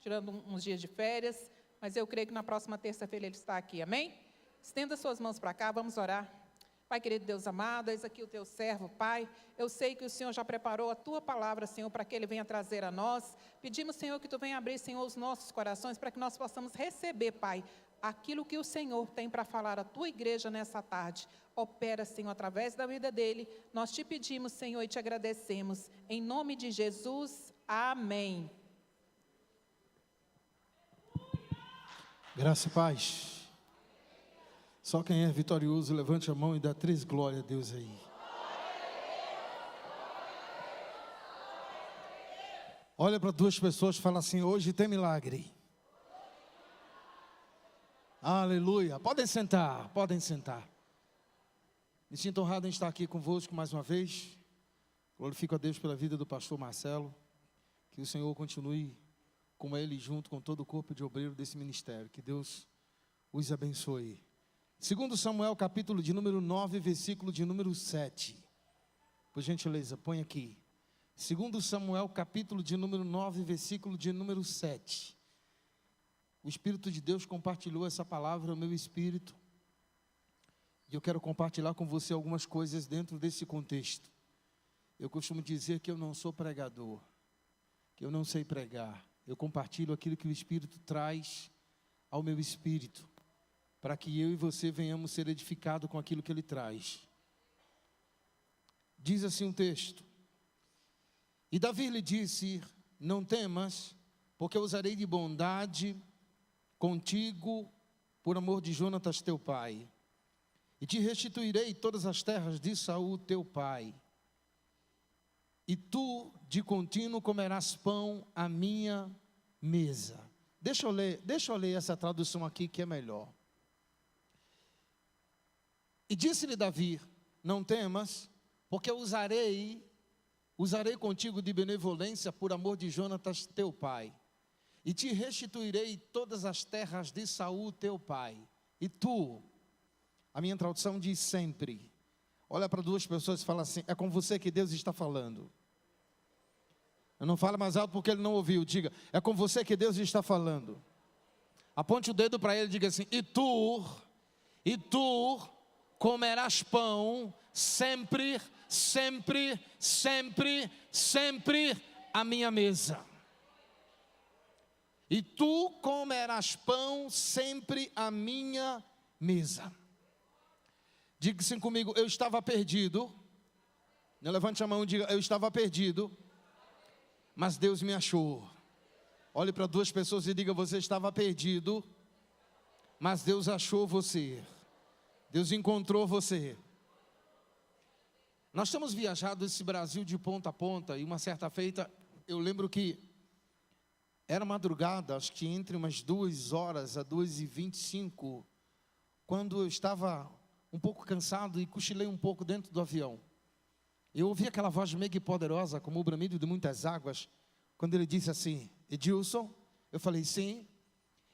tirando uns dias de férias, mas eu creio que na próxima terça-feira ele está aqui, amém? Estenda suas mãos para cá, vamos orar. Pai querido Deus amado, eis aqui o teu servo, Pai. Eu sei que o Senhor já preparou a tua palavra, Senhor, para que ele venha trazer a nós. Pedimos, Senhor, que tu venha abrir, Senhor, os nossos corações, para que nós possamos receber, Pai, aquilo que o Senhor tem para falar à tua igreja nessa tarde. Opera, Senhor, através da vida dele. Nós te pedimos, Senhor, e te agradecemos. Em nome de Jesus, amém. Graça e paz. Só quem é vitorioso, levante a mão e dá 3 glórias a Deus aí. Olha para 2 pessoas e fala assim: hoje tem milagre. Aleluia. Podem sentar, podem sentar. Me sinto honrado em estar aqui convosco mais uma vez. Glorifico a Deus pela vida do pastor Marcelo. Que o Senhor continue com ele, junto com todo o corpo de obreiro desse ministério. Que Deus os abençoe. 2 Samuel, capítulo de número 9, versículo de número 7. Por gentileza, põe aqui. 2 Samuel, capítulo de número 9, versículo de número 7. O Espírito de Deus compartilhou essa palavra no meu espírito. E eu quero compartilhar com você algumas coisas dentro desse contexto. Eu costumo dizer que eu não sou pregador, que eu não sei pregar. Eu compartilho aquilo que o Espírito traz ao meu espírito, para que eu e você venhamos ser edificados com aquilo que Ele traz. Diz assim um texto: e Davi lhe disse: não temas, porque eu usarei de bondade contigo, por amor de Jonatas teu pai, e te restituirei todas as terras de Saul teu pai, e tu de contínuo comerás pão à minha mesa. Deixa eu ler essa tradução aqui que é melhor. E disse-lhe Davi: não temas, porque eu usarei contigo de benevolência por amor de Jonatas teu pai, e te restituirei todas as terras de Saul teu pai, e tu, a minha tradução diz sempre. Olha para 2 pessoas e fala assim: é com você que Deus está falando. Eu não falo mais alto porque ele não ouviu. Diga: é com você que Deus está falando. Aponte o dedo para ele e diga assim: e tu comerás pão sempre, sempre, sempre, sempre à minha mesa. E tu comerás pão sempre à minha mesa. Diga assim comigo: eu estava perdido. Não, levante a mão e diga: eu estava perdido, mas Deus me achou. Olhe para 2 pessoas e diga: você estava perdido, mas Deus achou você. Deus encontrou você. Nós temos viajado esse Brasil de ponta a ponta, e uma certa feita, eu lembro que era madrugada, acho que entre umas 2 horas a 2h25, quando eu estava um pouco cansado e cochilei um pouco dentro do avião. Eu ouvi aquela voz mega poderosa, como o bramido de muitas águas, quando ele disse assim: Edilson. Eu falei: sim.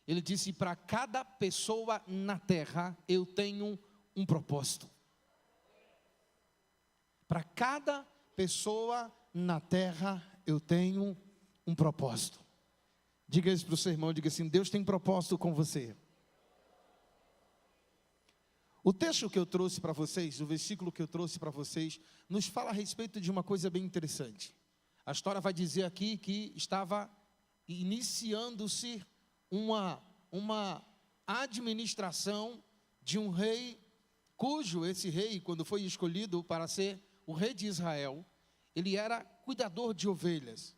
Ele disse: para cada pessoa na terra eu tenho um propósito. Para cada pessoa na terra eu tenho um propósito. Diga isso para o seu irmão, diga assim: Deus tem propósito com você. O texto que eu trouxe para vocês, o versículo que eu trouxe para vocês, nos fala a respeito de uma coisa bem interessante. A história vai dizer aqui que estava iniciando-se uma administração de um rei, cujo esse rei, quando foi escolhido para ser o rei de Israel, ele era cuidador de ovelhas.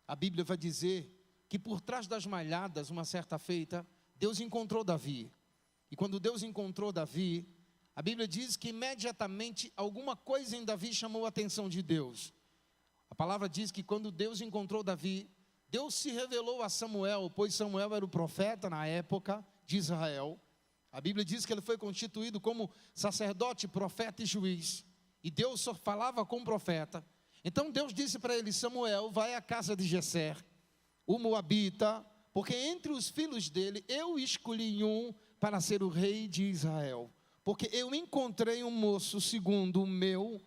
A Bíblia vai dizer que por trás das malhadas, uma certa feita, Deus encontrou Davi. E quando Deus encontrou Davi, a Bíblia diz que imediatamente alguma coisa em Davi chamou a atenção de Deus. A palavra diz que quando Deus encontrou Davi, Deus se revelou a Samuel, pois Samuel era o profeta na época de Israel. A Bíblia diz que ele foi constituído como sacerdote, profeta e juiz. E Deus só falava com o profeta. Então Deus disse para ele: Samuel, vai à casa de Jessé, o moabita, porque entre os filhos dele eu escolhi um para ser o rei de Israel, porque eu encontrei um moço segundo o meu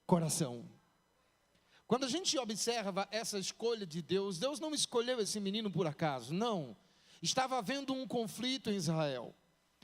coração. Quando a gente observa essa escolha de Deus, Deus não escolheu esse menino por acaso, não. Estava havendo um conflito em Israel.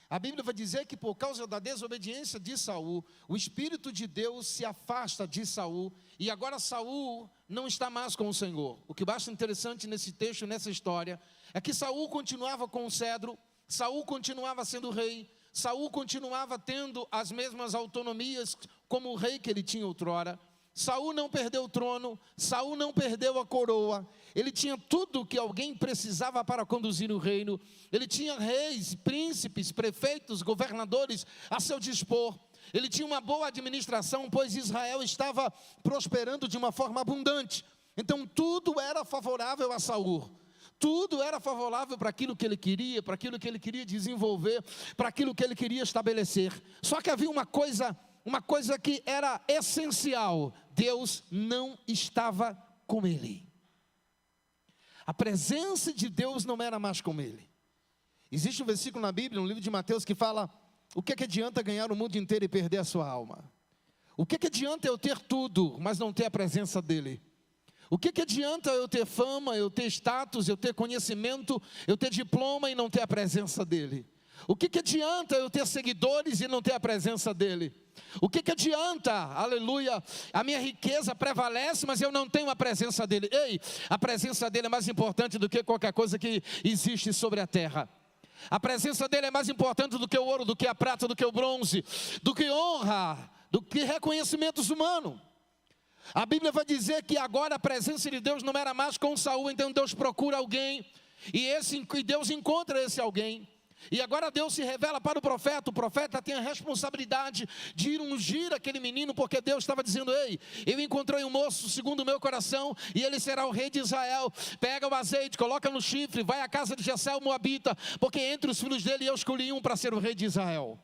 A Bíblia vai dizer que por causa da desobediência de Saul, o Espírito de Deus se afasta de Saul, e agora Saul não está mais com o Senhor. O que eu acho interessante nesse texto, nessa história, é que Saul continuava com o cedro, Saul continuava sendo rei, Saul continuava tendo as mesmas autonomias como o rei que ele tinha outrora. Saul não perdeu o trono, Saul não perdeu a coroa, ele tinha tudo que alguém precisava para conduzir o reino, ele tinha reis, príncipes, prefeitos, governadores a seu dispor, ele tinha uma boa administração, pois Israel estava prosperando de uma forma abundante, então tudo era favorável a Saul. Tudo era favorável para aquilo que ele queria, para aquilo que ele queria desenvolver, para aquilo que ele queria estabelecer. Só que havia uma coisa que era essencial: Deus não estava com ele. A presença de Deus não era mais com ele. Existe um versículo na Bíblia, no livro de Mateus, que fala: o que adianta ganhar o mundo inteiro e perder a sua alma? O que adianta eu ter tudo, mas não ter a presença dele? O que adianta eu ter fama, eu ter status, eu ter conhecimento, eu ter diploma e não ter a presença dele? O que adianta eu ter seguidores e não ter a presença dele? O que adianta, aleluia, a minha riqueza prevalece, mas eu não tenho a presença dele? Ei, a presença dele é mais importante do que qualquer coisa que existe sobre a terra. A presença dele é mais importante do que o ouro, do que a prata, do que o bronze, do que honra, do que reconhecimentos humanos. A Bíblia vai dizer que agora a presença de Deus não era mais com Saul, então Deus procura alguém, e Deus encontra esse alguém. E agora Deus se revela para o profeta tem a responsabilidade de ir ungir aquele menino, porque Deus estava dizendo: ei, eu encontrei um moço segundo o meu coração, e ele será o rei de Israel. Pega o azeite, coloca no chifre, vai à casa de Jessé o Moabita, porque entre os filhos dele eu escolhi um para ser o rei de Israel.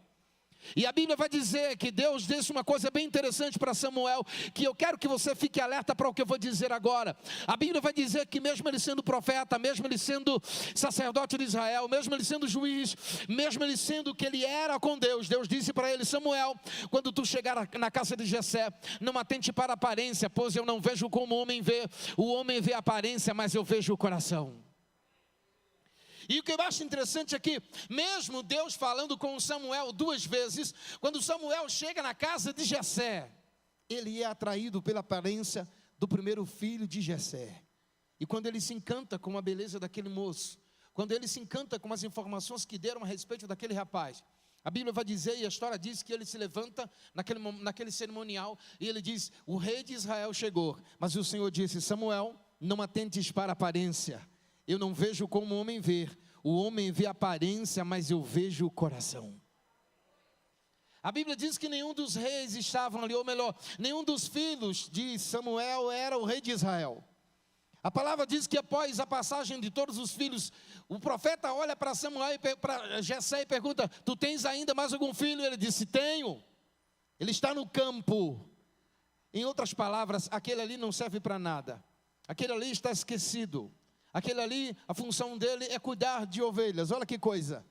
E a Bíblia vai dizer que Deus disse uma coisa bem interessante para Samuel, que eu quero que você fique alerta para o que eu vou dizer agora. A Bíblia vai dizer que mesmo ele sendo profeta, mesmo ele sendo sacerdote de Israel, mesmo ele sendo juiz, mesmo ele sendo o que ele era com Deus, Deus disse para ele: Samuel, quando tu chegar na casa de Jessé, não atente para a aparência, pois eu não vejo como o homem vê a aparência, mas eu vejo o coração. E o que eu acho interessante é que, mesmo Deus falando com Samuel 2 vezes, quando Samuel chega na casa de Jessé, ele é atraído pela aparência do primeiro filho de Jessé. E quando ele se encanta com a beleza daquele moço, quando ele se encanta com as informações que deram a respeito daquele rapaz, a Bíblia vai dizer, e a história diz, que ele se levanta naquele cerimonial, e ele diz: o rei de Israel chegou. Mas o Senhor disse: Samuel, não atentes para a aparência. Eu não vejo como o homem vê. O homem vê a aparência, mas eu vejo o coração. A Bíblia diz que nenhum dos reis estavam ali, ou melhor, nenhum dos filhos de Samuel era o rei de Israel. A palavra diz que após a passagem de todos os filhos, o profeta olha para Samuel e para Jessé e pergunta: tu tens ainda mais algum filho? Ele disse: tenho. Ele está no campo. Em outras palavras, aquele ali não serve para nada. Aquele ali está esquecido. Aquele ali, a função dele é cuidar de ovelhas. Olha que coisa.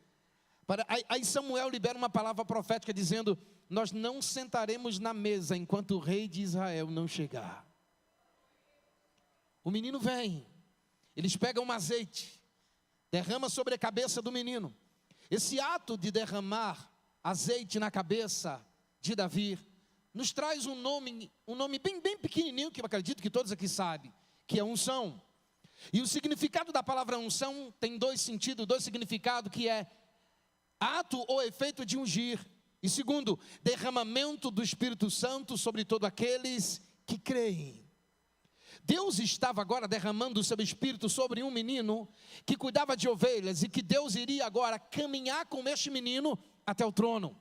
Aí Samuel libera uma palavra profética dizendo: nós não sentaremos na mesa enquanto o rei de Israel não chegar. O menino vem, eles pegam um azeite, derrama sobre a cabeça do menino. Esse ato de derramar azeite na cabeça de Davi nos traz um nome bem pequenininho, que eu acredito que todos aqui sabem, que é unção. E o significado da palavra unção tem 2 sentidos, 2 significados, que é ato ou efeito de ungir. E segundo, derramamento do Espírito Santo sobre todos aqueles que creem. Deus estava agora derramando o seu Espírito sobre um menino que cuidava de ovelhas, e que Deus iria agora caminhar com este menino até o trono.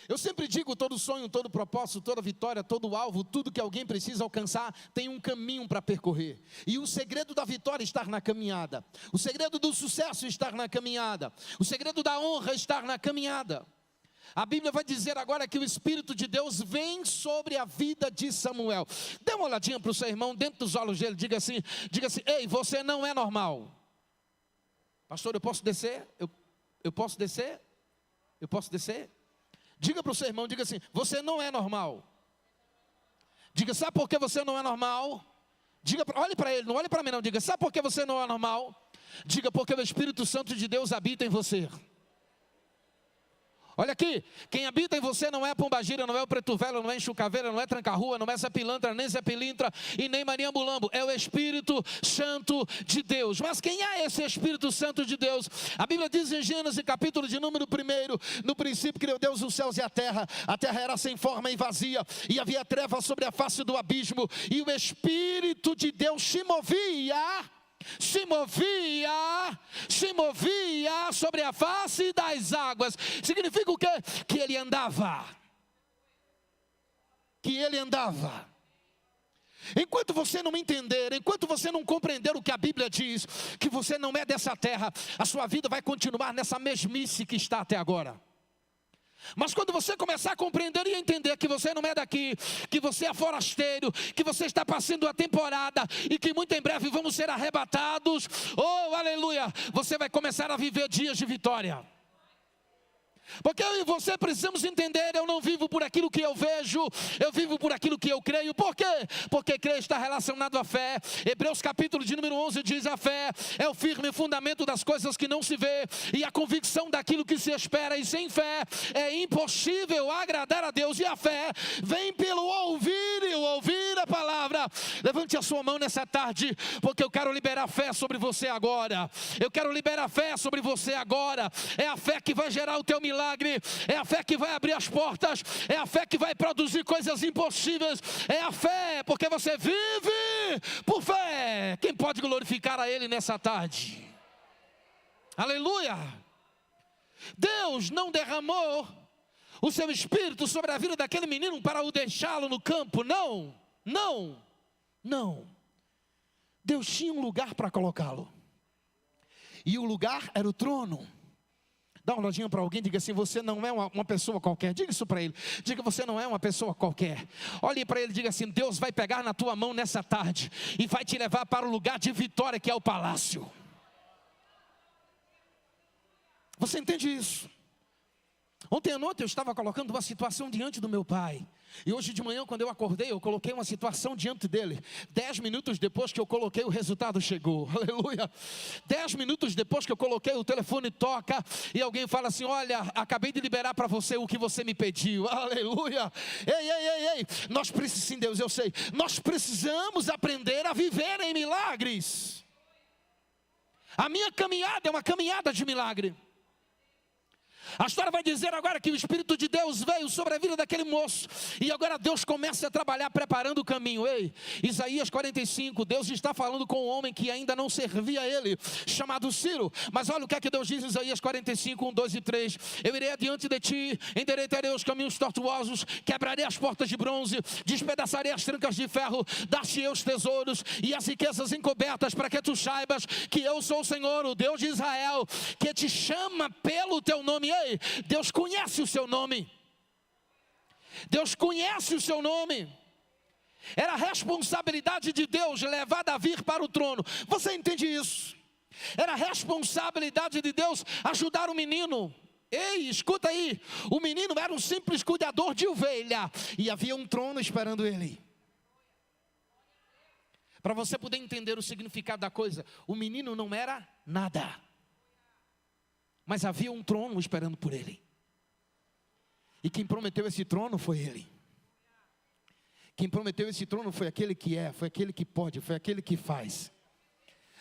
Eu sempre digo: todo sonho, todo propósito, toda vitória, todo alvo, tudo que alguém precisa alcançar, tem um caminho para percorrer. E o segredo da vitória está na caminhada. O segredo do sucesso está na caminhada. O segredo da honra está na caminhada. A Bíblia vai dizer agora que o Espírito de Deus vem sobre a vida de Samuel. Dê uma olhadinha para o seu irmão, dentro dos olhos dele, diga assim: ei, você não é normal. Pastor, eu posso descer? Eu posso descer? Eu posso descer? Diga para o seu irmão, diga assim: você não é normal. Diga, sabe por que você não é normal? Diga, olhe para ele, não olhe para mim não. Diga, sabe por que você não é normal? Diga, porque o Espírito Santo de Deus habita em você. Olha aqui, quem habita em você não é a pombagira, não é o preto velho, não é enxucaveira, não é tranca-rua, não é Zé Pilantra, nem Zé Pilintra e nem Maria Mulambo. É o Espírito Santo de Deus. Mas quem é esse Espírito Santo de Deus? A Bíblia diz em Gênesis capítulo de número 1, no princípio criou Deus os céus e a terra era sem forma e vazia, e havia trevas sobre a face do abismo, e o Espírito de Deus se movia sobre a face das águas. Significa o quê? Que ele andava. Enquanto você não entender, enquanto você não compreender o que a Bíblia diz, que você não é dessa terra, a sua vida vai continuar nessa mesmice que está até agora. Mas quando você começar a compreender e entender que você não é daqui, que você é forasteiro, que você está passando a temporada e que muito em breve vamos ser arrebatados, oh aleluia, você vai começar a viver dias de vitória. Porque eu e você precisamos entender, eu não vivo por aquilo que eu vejo, eu vivo por aquilo que eu creio. Por quê? Porque crer está relacionado à fé. Hebreus capítulo de número 11 diz: a fé é o firme fundamento das coisas que não se vê e a convicção daquilo que se espera, e sem fé é impossível agradar a Deus. E a fé vem pelo ouvir, e o ouvir a palavra. Levante a sua mão nessa tarde, porque eu quero liberar fé sobre você agora. Eu quero liberar fé sobre você agora. É a fé que vai gerar o teu milagre. É a fé que vai abrir as portas, é a fé que vai produzir coisas impossíveis, é a fé, porque você vive por fé. Quem pode glorificar a Ele nessa tarde? Aleluia! Deus não derramou o seu Espírito sobre a vida daquele menino para o deixá-lo no campo, não. Deus tinha um lugar para colocá-lo, e o lugar era o trono. Dá uma olhadinha para alguém, diga assim: você não é uma pessoa qualquer. Diga isso para ele, diga: você não é uma pessoa qualquer. Olhe para ele e diga assim: Deus vai pegar na tua mão nessa tarde e vai te levar para o lugar de vitória, que é o palácio. Você entende isso? Ontem à noite eu estava colocando uma situação diante do meu pai. E hoje de manhã, quando eu acordei, eu coloquei uma situação diante dele. 10 minutos depois que eu coloquei, o resultado chegou. Aleluia. 10 minutos depois que eu coloquei, o telefone toca e alguém fala assim: olha, acabei de liberar para você o que você me pediu. Aleluia. Ei, nós precisamos, sim Deus, eu sei, nós precisamos aprender a viver em milagres. A minha caminhada é uma caminhada de milagre. A história vai dizer agora que o Espírito de Deus veio sobre a vida daquele moço, e agora Deus começa a trabalhar preparando o caminho. Ei, Isaías 45, Deus está falando com um homem que ainda não servia a ele, chamado Ciro. Mas olha o que é que Deus diz em Isaías 45, 1, 2 e 3. Eu irei adiante de ti, endireitarei os caminhos tortuosos, quebrarei as portas de bronze, despedaçarei as trancas de ferro, dar-te-ei os tesouros e as riquezas encobertas, para que tu saibas que eu sou o Senhor, o Deus de Israel, que te chama pelo teu nome. Ei, Deus conhece o seu nome. Deus conhece o seu nome. Era a responsabilidade de Deus levar Davi para o trono. Você entende isso? Era a responsabilidade de Deus ajudar o menino. Ei, escuta aí. O menino era um simples cuidador de ovelha, e havia um trono esperando ele. Para você poder entender o significado da coisa, o menino não era nada, mas havia um trono esperando por ele. E quem prometeu esse trono foi ele. Quem prometeu esse trono foi aquele que é, foi aquele que pode, foi aquele que faz.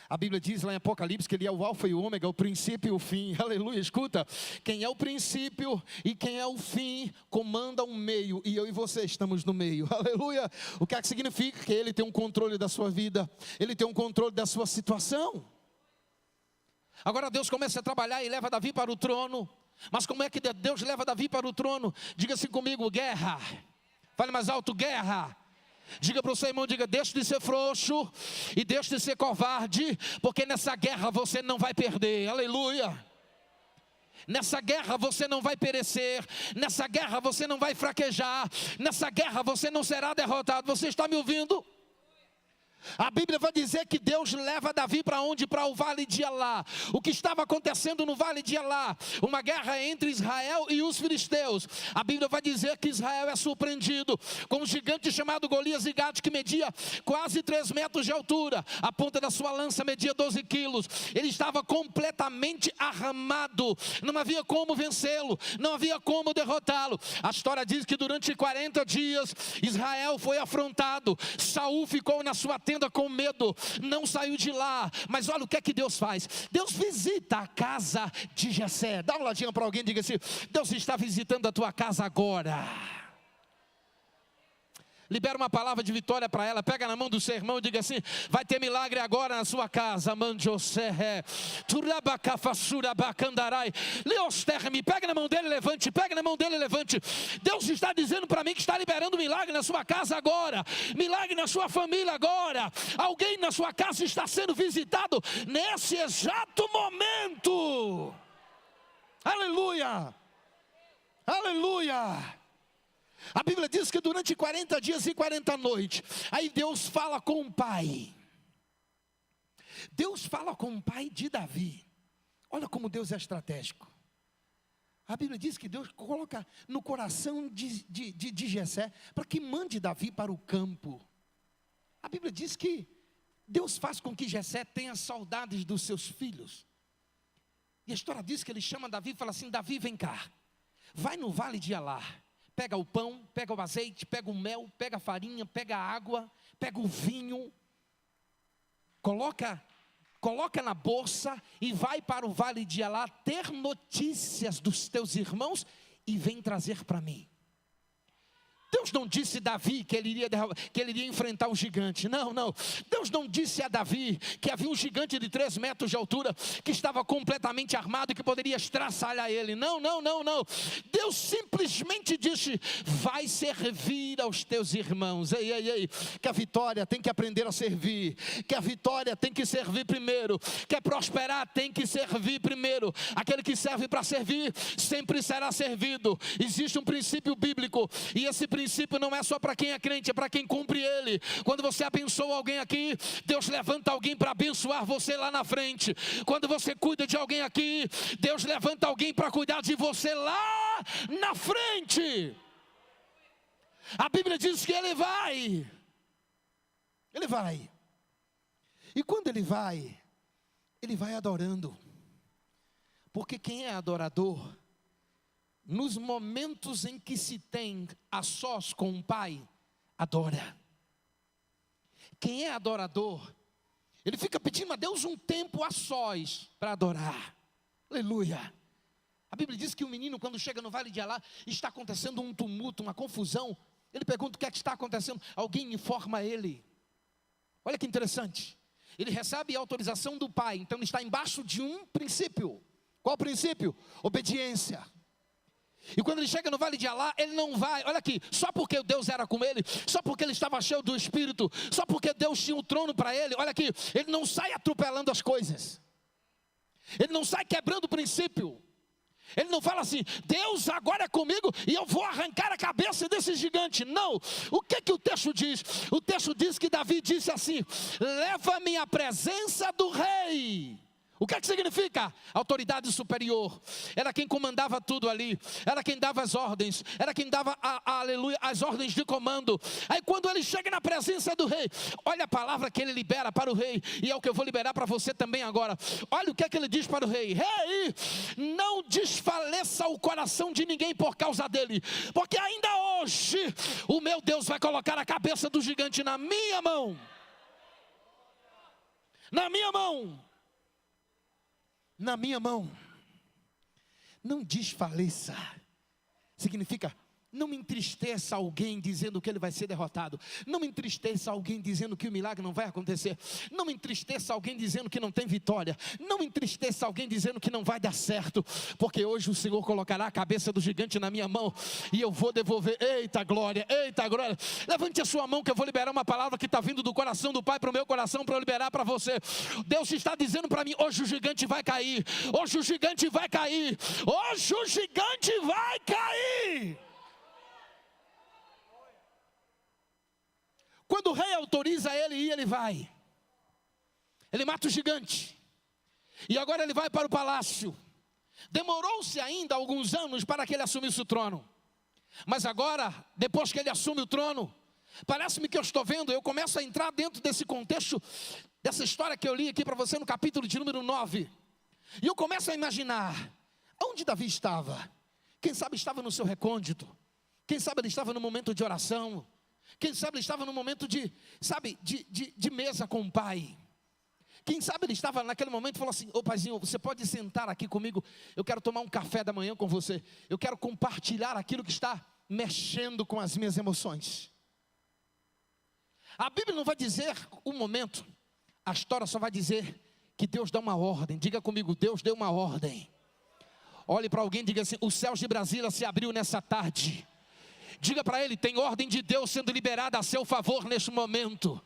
A Bíblia diz lá em Apocalipse que ele é o alfa e o ômega, o princípio e o fim. Aleluia, escuta. Quem é o princípio e quem é o fim comanda um meio, e eu e você estamos no meio. Aleluia. O que é que significa? Que ele tem um controle da sua vida, ele tem um controle da sua situação. Agora Deus começa a trabalhar e leva Davi para o trono. Mas como é que Deus leva Davi para o trono? Diga assim comigo: guerra. Fale mais alto: guerra. Diga para o seu irmão, diga: deixe de ser frouxo e deixe de ser covarde, porque nessa guerra você não vai perder. Aleluia. Nessa guerra você não vai perecer, nessa guerra você não vai fraquejar, nessa guerra você não será derrotado. Você está me ouvindo? A Bíblia vai dizer que Deus leva Davi para onde? Para o vale de Elá. O que estava acontecendo no vale de Elá? Uma guerra entre Israel e os filisteus. A Bíblia vai dizer que Israel é surpreendido com um gigante chamado Golias de Gate, que media quase 3 metros de altura. A ponta da sua lança media 12 quilos. Ele estava completamente armado. Não havia como vencê-lo. Não havia como derrotá-lo. A história diz que durante 40 dias Israel foi afrontado. Saul ficou na sua tenda com medo, não saiu de lá. Mas olha o que é que Deus faz. Deus visita a casa de Jessé. Dá uma olhadinha para alguém e diga assim: Deus está visitando a tua casa agora. Libera uma palavra de vitória para ela. Pega na mão do seu irmão e diga assim: vai ter milagre agora na sua casa. Pega na mão dele e levante. Pega na mão dele e levante. Deus está dizendo para mim que está liberando milagre na sua casa agora. Milagre na sua família agora. Alguém na sua casa está sendo visitado nesse exato momento. Aleluia. Aleluia. A Bíblia diz que durante 40 dias e 40 noites, aí Deus fala com o pai. Deus fala com o pai de Davi. Olha como Deus é estratégico. A Bíblia diz que Deus coloca no coração de Jessé para que mande Davi para o campo. A Bíblia diz que Deus faz com que Jessé tenha saudades dos seus filhos. E a história diz que ele chama Davi e fala assim: Davi, vem cá, vai no vale de Elá. Pega o pão, pega o azeite, pega o mel, pega a farinha, pega a água, pega o vinho, coloca na bolsa e vai para o vale de Elá ter notícias dos teus irmãos e vem trazer para mim. Deus não disse a Davi que ele iria enfrentar um gigante. Não. Deus não disse a Davi que havia um gigante de 3 metros de altura que estava completamente armado e que poderia estraçalhar ele. Não. Deus simplesmente disse: vai servir aos teus irmãos. Ei. Que a vitória tem que aprender a servir. Que a vitória tem que servir primeiro. Quer prosperar, tem que servir primeiro. Aquele que serve para servir sempre será servido. Existe um princípio bíblico, e esse princípio não é só para quem é crente, é para quem cumpre ele. Quando você abençoa alguém aqui, Deus levanta alguém para abençoar você lá na frente. Quando você cuida de alguém aqui, Deus levanta alguém para cuidar de você lá na frente. A Bíblia diz que ele vai. E quando ele vai adorando. Porque quem é adorador, nos momentos em que se tem a sós com o Pai, adora. Quem é adorador, ele fica pedindo a Deus um tempo a sós para adorar. Aleluia. A Bíblia diz que o menino, quando chega no vale de Elá, está acontecendo um tumulto, uma confusão. Ele pergunta o que é que está acontecendo. Alguém informa ele. Olha que interessante. Ele recebe a autorização do Pai, então ele está embaixo de um princípio. Qual princípio? Obediência. E quando ele chega no vale de Elá, ele não vai, olha aqui, só porque Deus era com ele, só porque ele estava cheio do Espírito, só porque Deus tinha o trono para ele, olha aqui, ele não sai atropelando as coisas, ele não sai quebrando o princípio, ele não fala assim: Deus agora é comigo e eu vou arrancar a cabeça desse gigante. Não, o que o texto diz? O texto diz que Davi disse assim: leva-me à presença do rei. O que significa? Autoridade superior. Era quem comandava tudo ali. Era quem dava as ordens. Era quem dava, aleluia, as ordens de comando. Aí quando ele chega na presença do rei, olha a palavra que ele libera para o rei. E é o que eu vou liberar para você também agora. Olha o que ele diz para o rei: rei, não desfaleça o coração de ninguém por causa dele. Porque ainda hoje o meu Deus vai colocar a cabeça do gigante na minha mão. Na minha mão. Na minha mão. Não desfaleça. Significa: não me entristeça alguém dizendo que ele vai ser derrotado. Não me entristeça alguém dizendo que o milagre não vai acontecer. Não me entristeça alguém dizendo que não tem vitória. Não me entristeça alguém dizendo que não vai dar certo. Porque hoje o Senhor colocará a cabeça do gigante na minha mão e eu vou devolver. Eita glória, eita glória. Levante a sua mão que eu vou liberar uma palavra que está vindo do coração do Pai para o meu coração, para eu liberar para você. Deus está dizendo para mim: hoje o gigante vai cair. Hoje o gigante vai cair. Hoje o gigante vai cair. Quando o rei autoriza ele ir, ele vai. Ele mata o gigante. E agora ele vai para o palácio. Demorou-se ainda alguns anos para que ele assumisse o trono. Mas agora, depois que ele assume o trono, parece-me que eu estou vendo, eu começo a entrar dentro desse contexto, dessa história que eu li aqui para você no capítulo de número 9. E eu começo a imaginar, onde Davi estava? Quem sabe estava no seu recôndito. Quem sabe ele estava no momento de oração. Quem sabe ele estava no momento de mesa com o pai. Quem sabe ele estava naquele momento e falou assim: ô paizinho, você pode sentar aqui comigo? Eu quero tomar um café da manhã com você. Eu quero compartilhar aquilo que está mexendo com as minhas emoções. A Bíblia não vai dizer o momento. A história só vai dizer que Deus dá uma ordem. Diga comigo, Deus deu uma ordem. Olhe para alguém e diga assim: os céus de Brasília se abriu nessa tarde. Diga para ele, tem ordem de Deus sendo liberada a seu favor neste momento.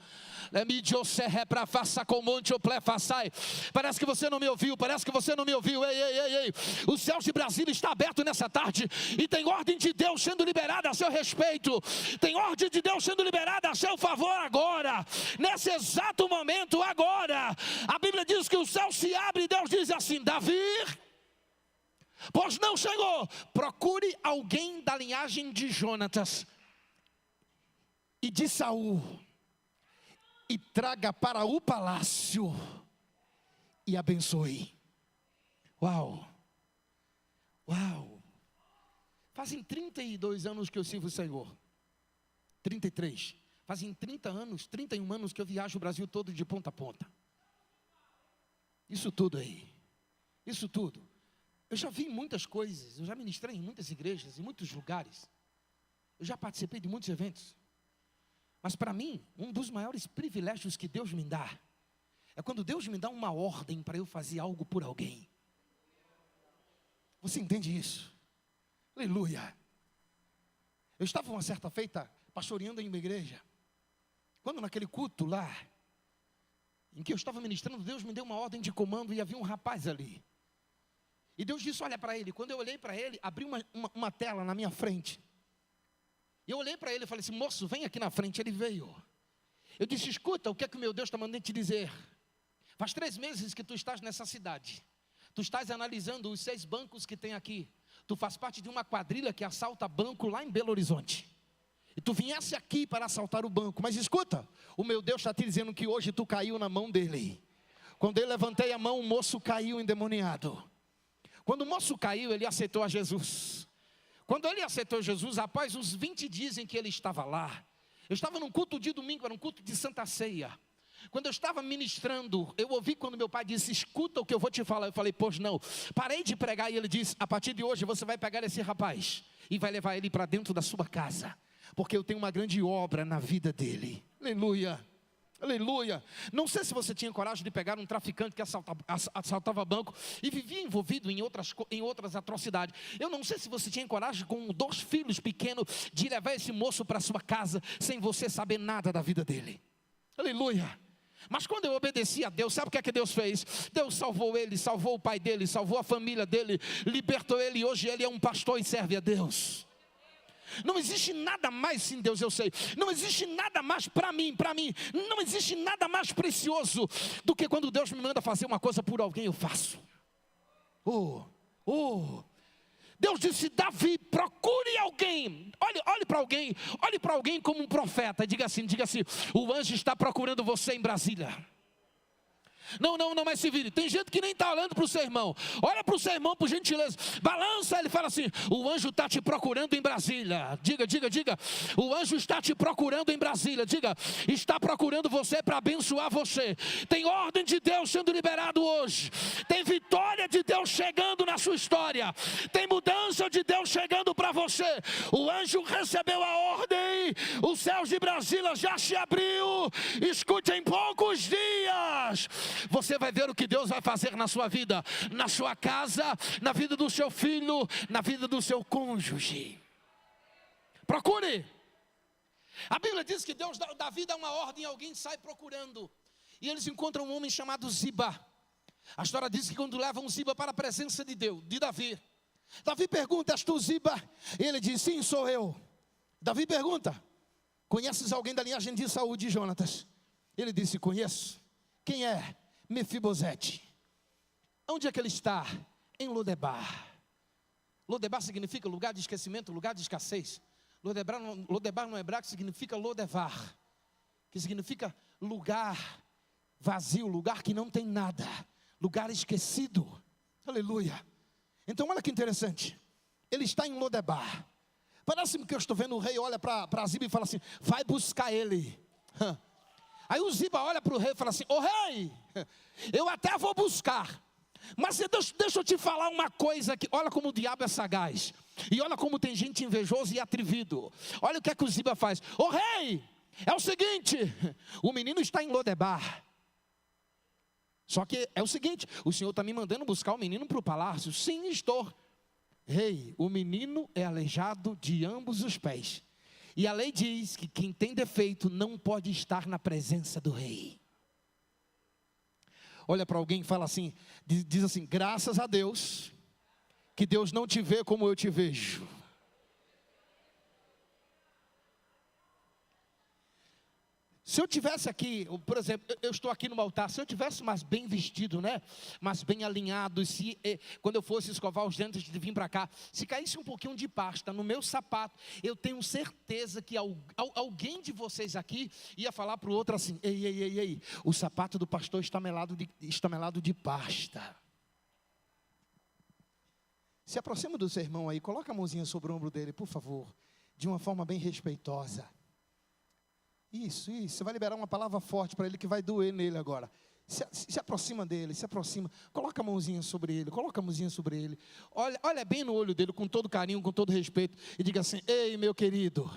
Parece que você não me ouviu, parece que você não me ouviu. Ei. Os céus de Brasília está aberto nessa tarde. E tem ordem de Deus sendo liberada a seu respeito. Tem ordem de Deus sendo liberada a seu favor agora. Nesse exato momento agora. A Bíblia diz que o céu se abre e Deus diz assim: Davi, pois não chegou. Procure alguém da linhagem de Jonatas e de Saul e traga para o palácio e abençoe. Uau. Fazem 32 anos que eu sirvo o Senhor. 33. Fazem 30 anos, 31 anos que eu viajo o Brasil todo de ponta a ponta. Isso tudo aí. Isso tudo. Eu já vi muitas coisas. Eu já ministrei em muitas igrejas, em muitos lugares. Eu já participei de muitos eventos. Mas para mim, um dos maiores privilégios que Deus me dá é quando Deus me dá uma ordem para eu fazer algo por alguém. Você entende isso? Aleluia. Eu estava uma certa feita pastoreando em uma igreja. Quando naquele culto lá, em que eu estava ministrando, Deus me deu uma ordem de comando e havia um rapaz ali. E Deus disse, olha para ele. Quando eu olhei para ele, abriu uma tela na minha frente. E eu olhei para ele e falei assim, moço, vem aqui na frente. Ele veio. Eu disse, escuta, o que é que o meu Deus está mandando te dizer? Faz 3 meses que tu estás nessa cidade. Tu estás analisando os 6 bancos que tem aqui. Tu faz parte de uma quadrilha que assalta banco lá em Belo Horizonte. E tu viesse aqui para assaltar o banco. Mas escuta, o meu Deus está te dizendo que hoje tu caiu na mão dele. Quando eu levantei a mão, o moço caiu endemoniado. Quando o moço caiu, ele aceitou a Jesus. Quando ele aceitou Jesus, após uns 20 dias em que ele estava lá, eu estava num culto de domingo, era um culto de Santa Ceia. Quando eu estava ministrando, eu ouvi quando meu pai disse, escuta o que eu vou te falar. Eu falei, pois não. Parei de pregar e ele disse, a partir de hoje você vai pegar esse rapaz e vai levar ele para dentro da sua casa, porque eu tenho uma grande obra na vida dele. Aleluia. Aleluia. Não sei se você tinha coragem de pegar um traficante que assaltava banco e vivia envolvido em outras atrocidades. Eu não sei se você tinha coragem com 2 filhos pequenos de levar esse moço para sua casa sem você saber nada da vida dele. Aleluia. Mas quando eu obedeci a Deus, sabe o que é que Deus fez? Deus salvou ele, salvou o pai dele, salvou a família dele, libertou ele e hoje ele é um pastor e serve a Deus. Não existe nada mais, sim Deus, eu sei. Não existe nada mais para mim. Não existe nada mais precioso do que quando Deus me manda fazer uma coisa por alguém, eu faço. Deus disse, Davi, procure alguém. Olhe para alguém como um profeta. Diga assim, o anjo está procurando você em Brasília. Não, mas se vire, tem gente que nem está olhando para o seu irmão. Olha para o seu irmão, por gentileza. Balança, ele fala assim, o anjo está te procurando em Brasília. Diga, o anjo está te procurando em Brasília. Diga, está procurando você para abençoar você. Tem ordem de Deus sendo liberado hoje. Tem vitória de Deus chegando na sua história. Tem mudança de Deus chegando para você. O anjo recebeu a ordem. Os céus de Brasília já se abriu. Escute, em poucos dias você vai ver o que Deus vai fazer na sua vida, na sua casa, na vida do seu filho, na vida do seu cônjuge. Procure. A Bíblia diz que Davi dá uma ordem e alguém sai procurando. E eles encontram um homem chamado Ziba. A história diz que quando levam Ziba para a presença de Deus, de Davi, Davi pergunta, és tu Ziba? Ele diz, sim, sou eu. Davi pergunta, conheces alguém da linhagem de Saul, de Jonatas? Ele disse, conheço. Quem é? Mefibosete. Onde é que ele está? Em Lodebar. Lodebar significa lugar de esquecimento, lugar de escassez. Lodebar no hebraico significa Lodevar, que significa lugar vazio, lugar que não tem nada, lugar esquecido. Aleluia. Então olha que interessante, ele está em Lodebar. Parece-me que eu estou vendo o rei, olha para Ziba e fala assim, vai buscar ele. Aí o Ziba olha para o rei e fala assim, ô rei, eu até vou buscar, mas deixa eu te falar uma coisa aqui. Olha como o diabo é sagaz, e olha como tem gente invejosa e atrevido. Olha o que é que o Ziba faz. Ô rei, é o seguinte, o menino está em Lodebar. Só que é o seguinte, o senhor está me mandando buscar o menino para o palácio? Sim, estou. Rei, o menino é aleijado de ambos os pés, e a lei diz que quem tem defeito não pode estar na presença do rei. Olha para alguém e fala assim, diz assim, graças a Deus, que Deus não te vê como eu te vejo. Se eu tivesse aqui, por exemplo, eu estou aqui no altar, se eu tivesse mais bem vestido, né, mais bem alinhado, se quando eu fosse escovar os dentes de vir para cá, se caísse um pouquinho de pasta no meu sapato, eu tenho certeza que alguém de vocês aqui ia falar para o outro assim, ei, o sapato do pastor está melado de pasta. Se aproxima do seu irmão aí, coloca a mãozinha sobre o ombro dele, por favor, de uma forma bem respeitosa. Isso, você vai liberar uma palavra forte para ele que vai doer nele agora. Se aproxima dele, se aproxima, coloca a mãozinha sobre ele, olha bem no olho dele com todo carinho, com todo respeito e diga assim, ei meu querido,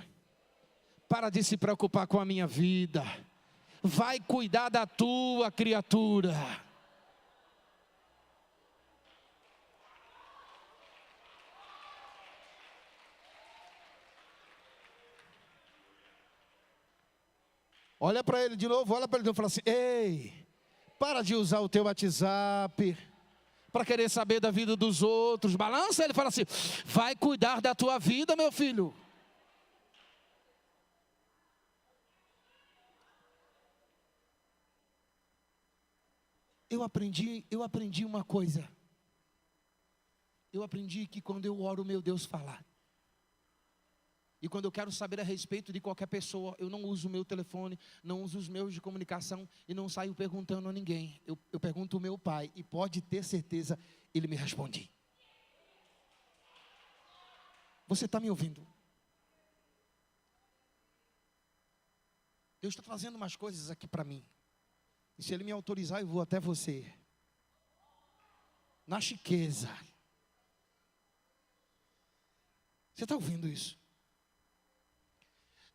para de se preocupar com a minha vida, vai cuidar da tua criatura. Olha para ele de novo, e fala assim, ei, para de usar o teu WhatsApp para querer saber da vida dos outros. Balança ele, fala assim, vai cuidar da tua vida, meu filho. Eu aprendi uma coisa. Eu aprendi que quando eu oro, meu Deus fala. E quando eu quero saber a respeito de qualquer pessoa, eu não uso o meu telefone, não uso os meios de comunicação e não saio perguntando a ninguém. Eu pergunto ao meu pai e pode ter certeza, ele me responde. Você está me ouvindo? Deus está trazendo umas coisas aqui para mim. E se Ele me autorizar, eu vou até você. Na chiqueza. Você está ouvindo isso?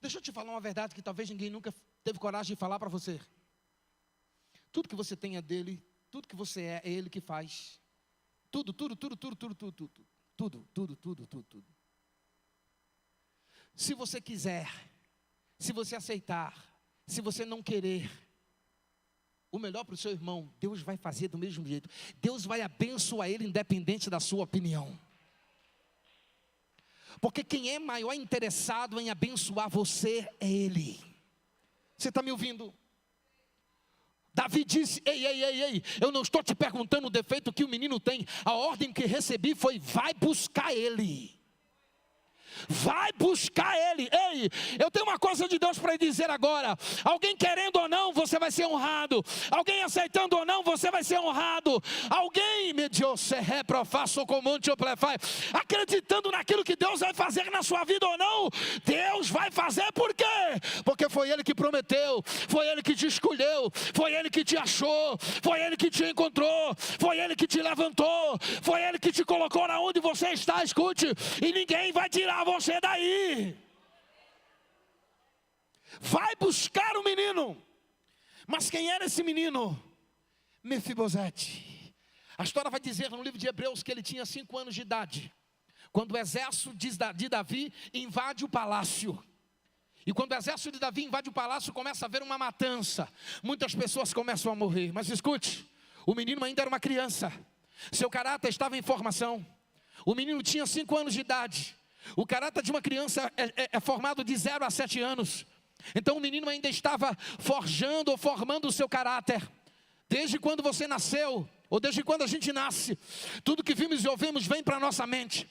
Deixa eu te falar uma verdade que talvez ninguém nunca teve coragem de falar para você. Tudo que você tem é dele, tudo que você é Ele que faz. Tudo. Se você quiser, se você aceitar, se você não querer, o melhor para o seu irmão, Deus vai fazer do mesmo jeito. Deus vai abençoar ele independente da sua opinião. Porque quem é maior interessado em abençoar você é Ele. Você está me ouvindo? Davi disse, ei, eu não estou te perguntando o defeito que o menino tem. A ordem que recebi foi, vai buscar ele. Vai buscar ele. Ei, eu tenho uma coisa de Deus para lhe dizer agora. Alguém querendo ou não, você vai ser honrado. Alguém aceitando ou não, você vai ser honrado. Alguém, acreditando naquilo que Deus vai fazer na sua vida ou não, Deus vai fazer. Por quê? Porque foi Ele que prometeu, foi Ele que te escolheu, foi Ele que te achou, foi Ele que te encontrou, foi Ele que te levantou, foi Ele que te colocou na onde você está. Escute, e ninguém vai tirar você daí. Vai buscar o menino. Mas quem era esse menino? Mefibosete. A história vai dizer no livro de Hebreus que ele tinha 5 anos de idade, quando o exército de Davi invade o palácio. E quando o exército de Davi invade o palácio, começa a haver uma matança. Muitas pessoas começam a morrer. Mas escute, o menino ainda era uma criança, seu caráter estava em formação. O menino tinha 5 anos de idade. O caráter de uma criança é formado de 0 a 7 anos. Então o menino ainda estava forjando ou formando o seu caráter. Desde quando você nasceu, ou desde quando a gente nasce, tudo que vimos e ouvimos vem para a nossa mente.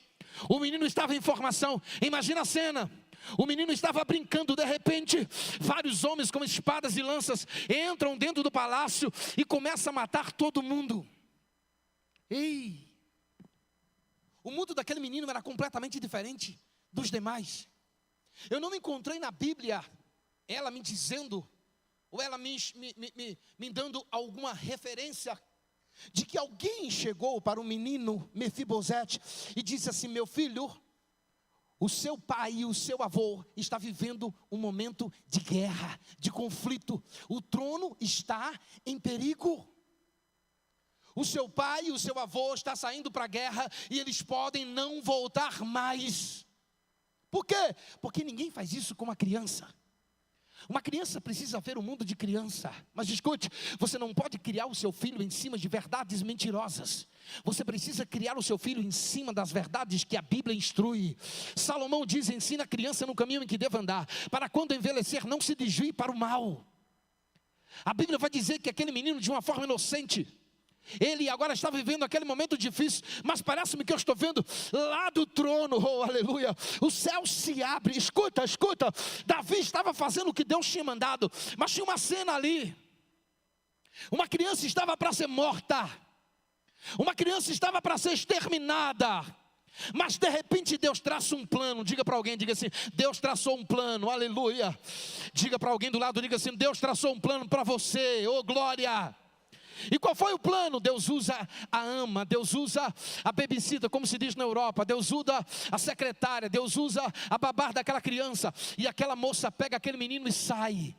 O menino estava em formação. Imagina a cena. O menino estava brincando, de repente, vários homens com espadas e lanças entram dentro do palácio e começam a matar todo mundo. Ei! O mundo daquele menino era completamente diferente dos demais. Eu não encontrei na Bíblia ela me dizendo, ou ela me dando alguma referência de que alguém chegou para o menino Mefibosete e disse assim: meu filho, o seu pai e o seu avô está vivendo um momento de guerra, de conflito. O trono está em perigo. O seu pai e o seu avô estão saindo para a guerra e eles podem não voltar mais. Por quê? Porque ninguém faz isso com uma criança. Uma criança precisa ver o mundo de criança. Mas escute, você não pode criar o seu filho em cima de verdades mentirosas. Você precisa criar o seu filho em cima das verdades que a Bíblia instrui. Salomão diz: ensina a criança no caminho em que deve andar, para quando envelhecer não se desvie para o mal. A Bíblia vai dizer que aquele menino, de uma forma inocente, ele agora está vivendo aquele momento difícil, mas parece-me que eu estou vendo lá do trono, oh aleluia, o céu se abre. Escuta, Davi estava fazendo o que Deus tinha mandado, mas tinha uma cena ali. Uma criança estava para ser morta, uma criança estava para ser exterminada, mas de repente Deus traça um plano. Diga para alguém, diga assim: Deus traçou um plano, aleluia. Diga para alguém do lado, diga assim: Deus traçou um plano para você, oh glória. E qual foi o plano? Deus usa a ama, Deus usa a babysitter, como se diz na Europa. Deus usa a secretária, Deus usa a babá daquela criança. E aquela moça pega aquele menino e sai.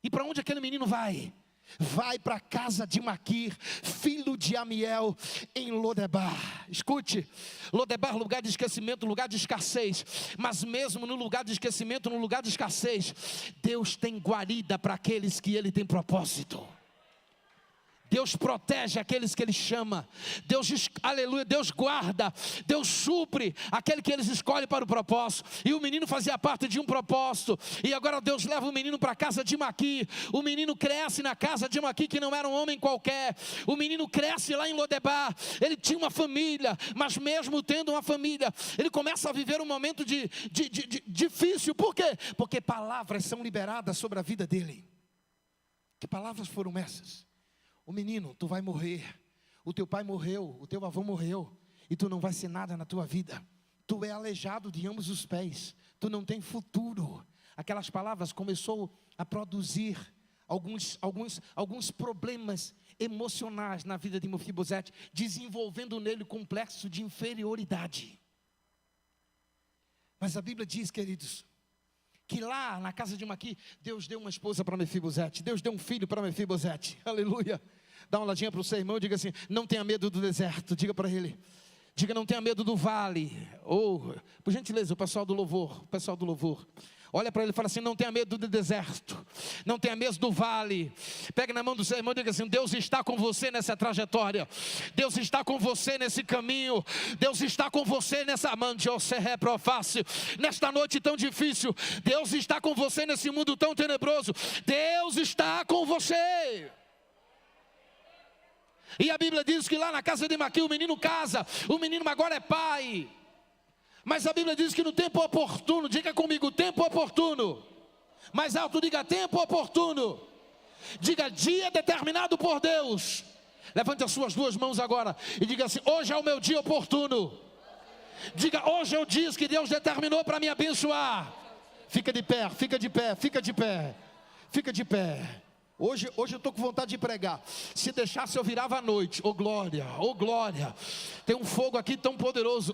E para onde aquele menino vai? Vai para a casa de Maquir, filho de Amiel, em Lodebar. Escute, Lodebar, lugar de esquecimento, lugar de escassez. Mas mesmo no lugar de esquecimento, no lugar de escassez, Deus tem guarida para aqueles que Ele tem propósito. Deus protege aqueles que Ele chama. Deus, aleluia, Deus guarda, Deus supre aquele que eles escolhem para o propósito. E o menino fazia parte de um propósito. E agora Deus leva o menino para a casa de Maquir. O menino cresce na casa de Maquir, que não era um homem qualquer. O menino cresce lá em Lodebar. Ele tinha uma família, mas mesmo tendo uma família, ele começa a viver um momento difícil. Por quê? Porque palavras são liberadas sobre a vida dele. Que palavras foram essas? O menino, tu vai morrer, o teu pai morreu, o teu avô morreu, e tu não vai ser nada na tua vida. Tu é aleijado de ambos os pés, tu não tem futuro. Aquelas palavras começou a produzir alguns problemas emocionais na vida de Mefibosete, desenvolvendo nele o complexo de inferioridade. Mas a Bíblia diz, queridos, que lá na casa de Maquir, Deus deu uma esposa para Mefibosete, Deus deu um filho para Mefibosete, aleluia. Dá uma olhadinha para o seu irmão e diga assim: não tenha medo do deserto. Diga para ele, diga: não tenha medo do vale. Ou, por gentileza, o pessoal do louvor, olha para ele e fala assim: não tenha medo do deserto, não tenha medo do vale. Pega na mão do seu irmão e diga assim: Deus está com você nessa trajetória, Deus está com você nesse caminho, Deus está com você nessa nesta noite tão difícil, Deus está com você nesse mundo tão tenebroso, Deus está com você. E a Bíblia diz que lá na casa de Maquir o menino casa, o menino agora é pai. Mas a Bíblia diz que no tempo oportuno, diga comigo, tempo oportuno. Mais alto, diga tempo oportuno. Diga dia determinado por Deus. Levante as suas duas mãos agora e diga assim: hoje é o meu dia oportuno. Diga: hoje é o dia que Deus determinou para me abençoar. Fica de pé, fica de pé, fica de pé, fica de pé. Hoje eu estou com vontade de pregar. Se deixasse eu virava à noite. Oh glória, oh glória. Tem um fogo aqui tão poderoso.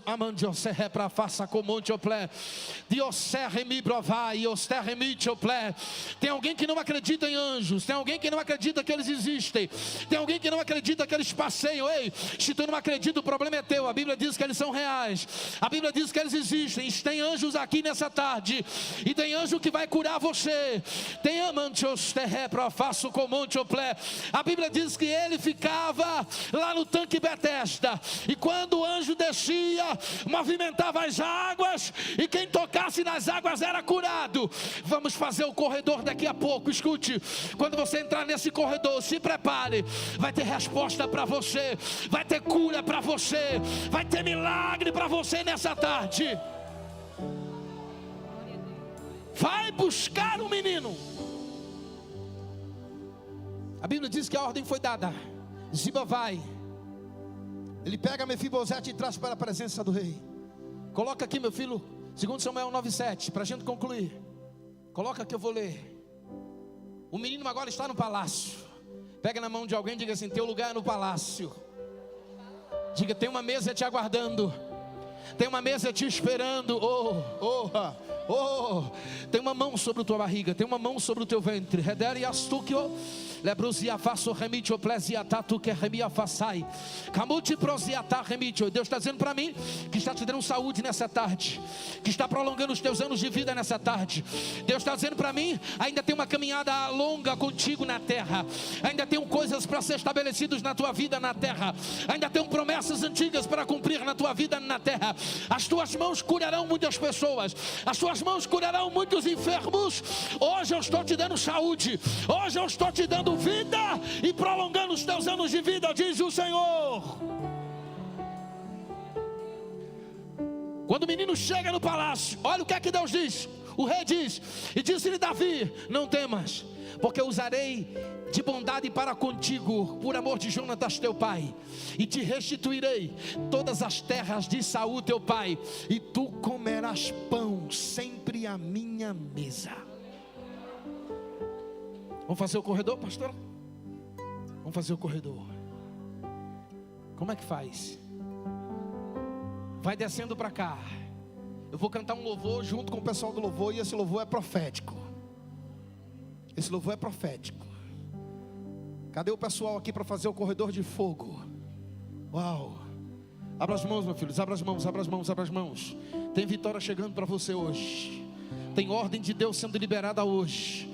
Tem alguém que não acredita em anjos. Tem alguém que não acredita que eles existem. Tem alguém que não acredita que eles passeiam. Ei, se tu não acredita, o problema é teu. A Bíblia diz que eles são reais. A Bíblia diz que eles existem. E tem anjos aqui nessa tarde. E tem anjo que vai curar você. Tem amantios terre profá. passo com Monte Oplé. A Bíblia diz que ele ficava lá no tanque Betesda, e quando o anjo descia, movimentava as águas, e quem tocasse nas águas era curado. Vamos fazer o corredor daqui a pouco. Escute, quando você entrar nesse corredor, se prepare, vai ter resposta para você, vai ter cura para você, vai ter milagre para você nessa tarde. Vai buscar o menino. A Bíblia diz que a ordem foi dada. Ziba vai. Ele pega Mefibosete e traz para a presença do rei. Coloca aqui, meu filho, 2 Samuel 9:7, para a gente concluir. Coloca que eu vou ler. O menino agora está no palácio. Pega na mão de alguém e diga assim: teu lugar é no palácio. Diga: tem uma mesa te aguardando, tem uma mesa te esperando. Tem uma mão sobre a tua barriga, tem uma mão sobre o teu ventre. Deus está dizendo para mim que está te dando saúde nessa tarde, que está prolongando os teus anos de vida nessa tarde. Deus está dizendo para mim: ainda tem uma caminhada longa contigo na terra, ainda tem coisas para ser estabelecidas na tua vida na terra, ainda tem promessas antigas para cumprir na tua vida na terra. As tuas mãos curarão muitas pessoas, as tuas mãos curarão muitos enfermos. Hoje eu estou te dando saúde, hoje eu estou te dando vida e prolongando os teus anos de vida, diz o Senhor. Quando o menino chega no palácio, olha o que é que Deus diz. O rei diz: e disse-lhe Davi: não temas, porque usarei de bondade para contigo, por amor de Jonatas teu pai, e te restituirei todas as terras de Saul teu pai, e tu comerás pão sempre à minha mesa. Vamos fazer o corredor, pastor? Vamos fazer o corredor. Como é que faz? Vai descendo para cá. Eu vou cantar um louvor junto com o pessoal do louvor, e esse louvor é profético. Esse louvor é profético. Cadê o pessoal aqui para fazer o corredor de fogo? Uau! Abra as mãos, meus filhos, abra as mãos, abra as mãos, abra as mãos. Tem vitória chegando para você hoje. Tem ordem de Deus sendo liberada hoje.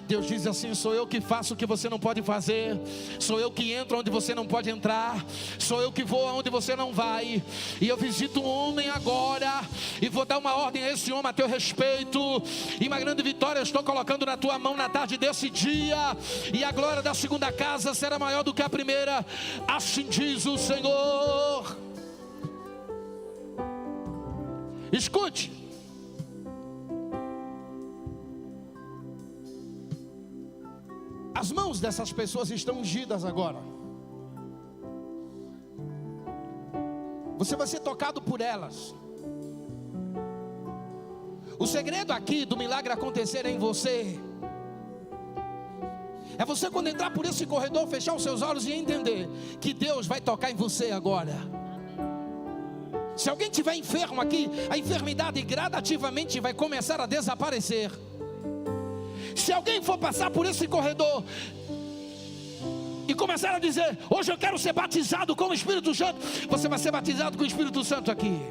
Deus diz assim: sou eu que faço o que você não pode fazer, sou eu que entro onde você não pode entrar, sou eu que vou aonde você não vai. E eu visito um homem agora, e vou dar uma ordem a esse homem a teu respeito, e uma grande vitória eu estou colocando na tua mão na tarde desse dia, e a glória da segunda casa será maior do que a primeira, assim diz o Senhor. Escute, as mãos dessas pessoas estão ungidas agora. Você vai ser tocado por elas. O segredo aqui do milagre acontecer em você é você, quando entrar por esse corredor, fechar os seus olhos e entender que Deus vai tocar em você agora. Se alguém estiver enfermo aqui, a enfermidade gradativamente vai começar a desaparecer. Se alguém for passar por esse corredor e começar a dizer: hoje eu quero ser batizado com o Espírito Santo, você vai ser batizado com o Espírito Santo aqui.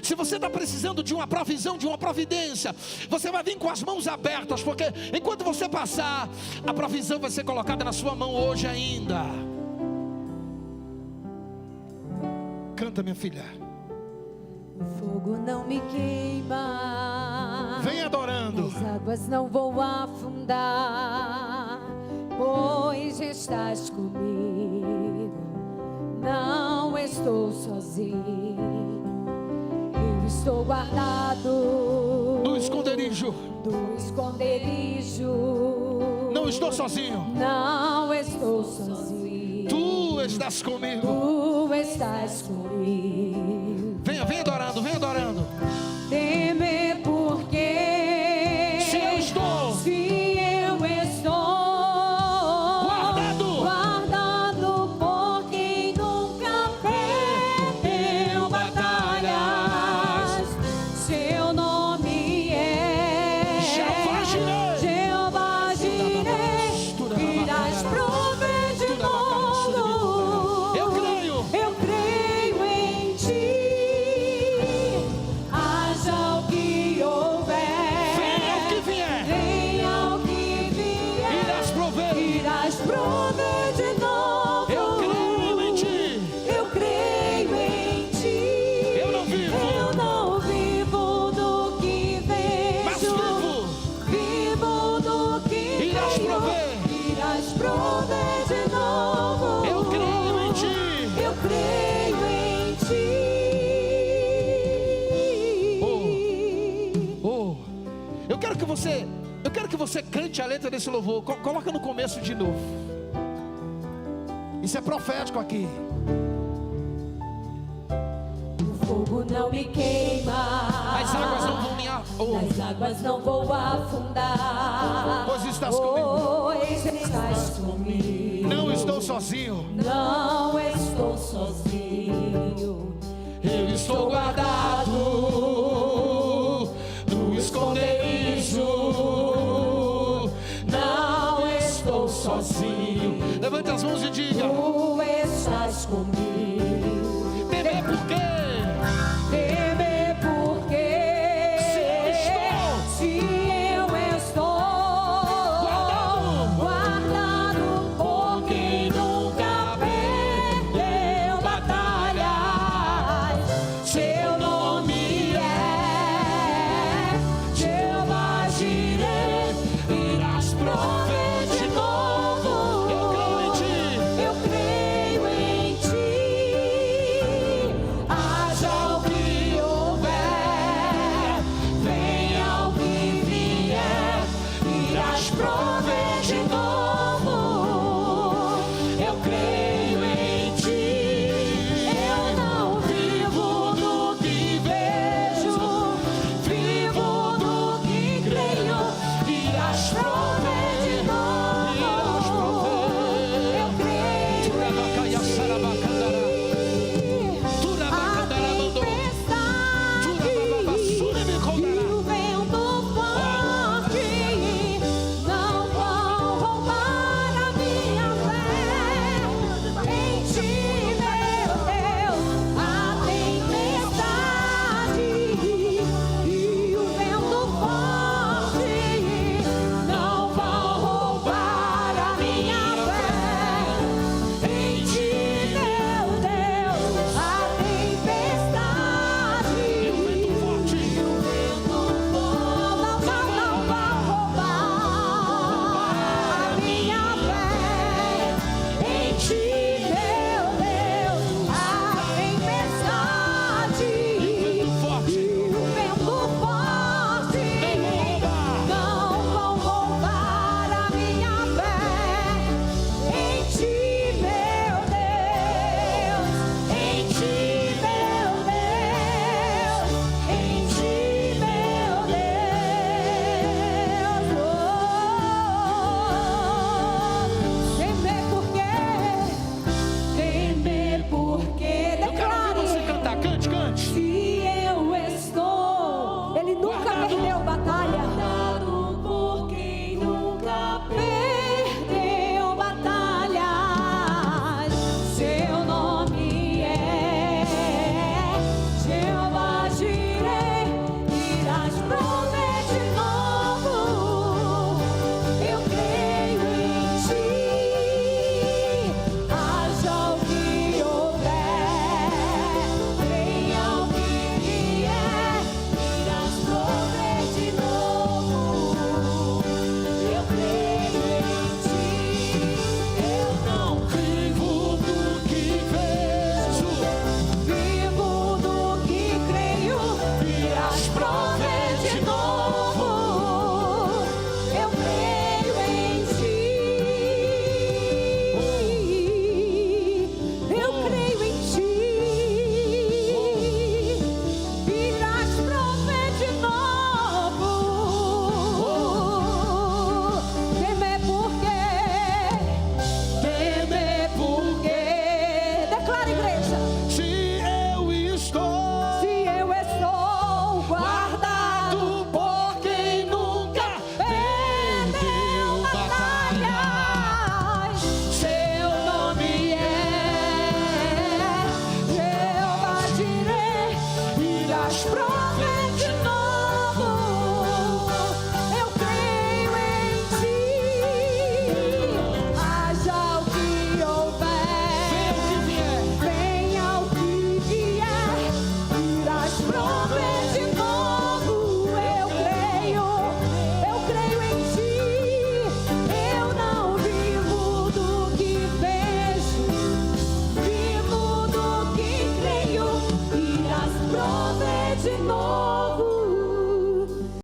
Se você está precisando de uma provisão, de uma providência, você vai vir com as mãos abertas, porque enquanto você passar, a provisão vai ser colocada na sua mão hoje ainda. Canta, minha filha. O fogo não me queima, vem adorando. as águas não vou afundar, pois estás comigo, não estou sozinho. Eu estou guardado no esconderijo, não estou sozinho, não estou sozinho. Tu estás comigo, tu estás comigo. Venha, vem adorando, vem adorando. Temer porque se eu estou guardado por quem nunca perdeu batalhas. Seu nome é Jeová Jireh, que das provas de mundo. Eu creio em ti. você cante a letra desse louvor. Coloca no começo de novo. Isso é profético aqui. O fogo não me queima, As águas não vão me nas águas não vou afundar, pois estás comigo. pois estás comigo. Não estou sozinho. Não estou sozinho.